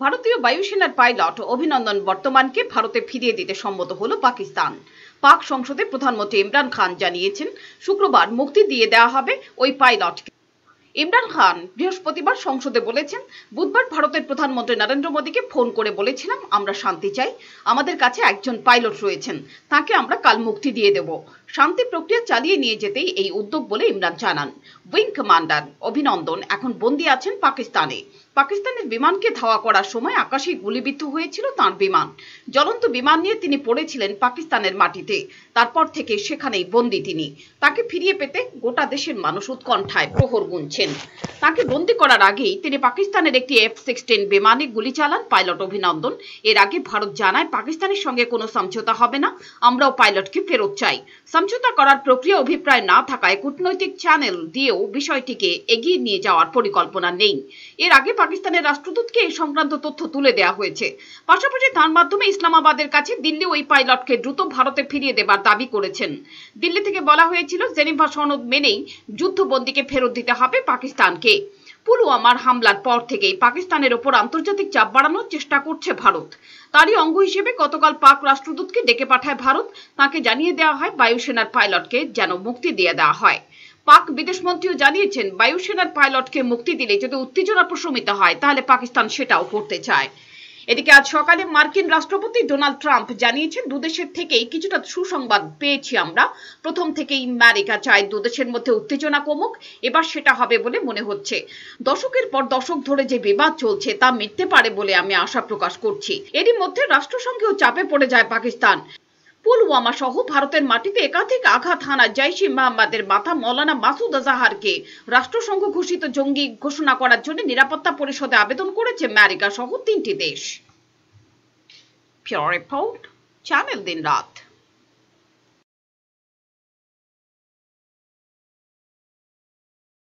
ভারতীয় বায়ুসেনার পাইলট অভিনন্দন বর্তমানকে ভারতে ফিরিয়ে দিতে সম্মত হলো পাকিস্তান। পাক সংসদে প্রধানমন্ত্রী ইমরান খান জানিয়েছেন শুক্রবার মুক্তি দিয়ে দেওয়া হবে ওই পাইলটকে। ইমরান খান বৃহস্পতিবার সংসদে বলেছেন, বুধবার ভারতের প্রধানমন্ত্রী নরেন্দ্র মোদীকে ফোন করে বলেছিলাম আমরা শান্তি চাই, আমাদের কাছে একজন পাইলট রয়েছেন, তাকে আমরা কাল মুক্তি দিয়ে দেব। শান্তি প্রক্রিয়া চালিয়ে নিয়ে যেতেই এই উদ্যোগ বলে ইমরান জানান। উইং কমান্ডার অভিনন্দন এখন বন্দী আছেন পাকিস্তানে। পাকিস্তানের বিমানকে ধাওয়া করার সময় আকাশে গুলিবিদ্ধ হয়েছিল তাঁর বিমান। জ্বলন্ত বিমান নিয়ে তিনি পড়েছিলেন পাকিস্তানের মাটিতে। তারপর থেকে সেখানেই বন্দী তিনি। তাকে ফিরিয়ে পেতে গোটা দেশের মানুষ উৎকণ্ঠায় প্রহর গুনছেন। তাকে বন্দী করার আগেই তিনি পাকিস্তানের একটি F-16 বিমানে গুলি চালান পাইলট অভিনন্দন। এর আগে ভারত জানায় পাকিস্তানের সঙ্গে কোনো সমঝোতা হবে না, আমরাও পাইলটকে ফেরত চাই। সমঝোতা করার প্রক্রিয়া অভিপ্রায় না থাকায় কূটনৈতিক চ্যানেল দিয়েও বিষয়টিকে এগিয়ে নিয়ে যাওয়ার পরিকল্পনা নেই। এর আগে পাকিস্তানের রাষ্ট্রদূতকে এই সংক্রান্ত তথ্য তুলে দেওয়া হয়েছে। পাশাপাশি তার মাধ্যমে ইসলামাবাদের কাছে দিল্লি ওই পাইলটকে দ্রুত ভারতে ফিরিয়ে দেবার দাবি করেছেন। দিল্লি থেকে বলা হয়েছিল জেনেভা সনদ মেনেই যুদ্ধবন্দীকে ফেরত দিতে হবে পাকিস্তানকে। পুলওয়ামার হামলার পর থেকেই পাকিস্তানের ওপর আন্তর্জাতিক চাপ বাড়ানোর চেষ্টা করছে ভারত। তারই অঙ্গ হিসেবে গতকাল পাক রাষ্ট্রদূতকে ডেকে পাঠায় ভারত। তাকে জানিয়ে দেওয়া হয় বায়ুসেনার পাইলটকে যেন মুক্তি দিয়ে দেওয়া হয়। পাক বিদেশমন্ত্রীও জানিয়েছেন বায়ুসেনার পাইলটকে মুক্তি দিলে যদি উত্তেজনা প্রশমিত হয় তাহলে পাকিস্তান সেটাও করতে চায়। এদিকে আজ সকালে মার্কিন রাষ্ট্রপতি ডোনাল্ড ট্রাম্প জানিয়েছেন দুদেশের থেকেই কিছুটা সুসংবাদ পেয়েছি আমরা। প্রথম থেকেই আমেরিকা চায় দুদেশের মধ্যে উত্তেজনা কমুক, এবার সেটা হবে বলে মনে হচ্ছে। দশকের পর দশক ধরে যে বিবাদ চলছে তা মিটতে পারে বলে আমি আশা প্রকাশ করছি। এরই মধ্যে রাষ্ট্রসংঘেও চাপে পড়ে যায় পাকিস্তান। পুলওয়ামা সহ ভারতের মাটিতে একাধিক আঘাত হানা জৈশ-ই মোহাম্মদের মাথা মৌলানা মাসুদ আজহারকে রাষ্ট্রসংঘ ঘোষিত জঙ্গি ঘোষণা করার জন্য নিরাপত্তা পরিষদে আবেদন করেছে আমেরিকা সহ 3টি দেশ। ব্যুরো রিপোর্ট, চ্যানেল দিন রাত।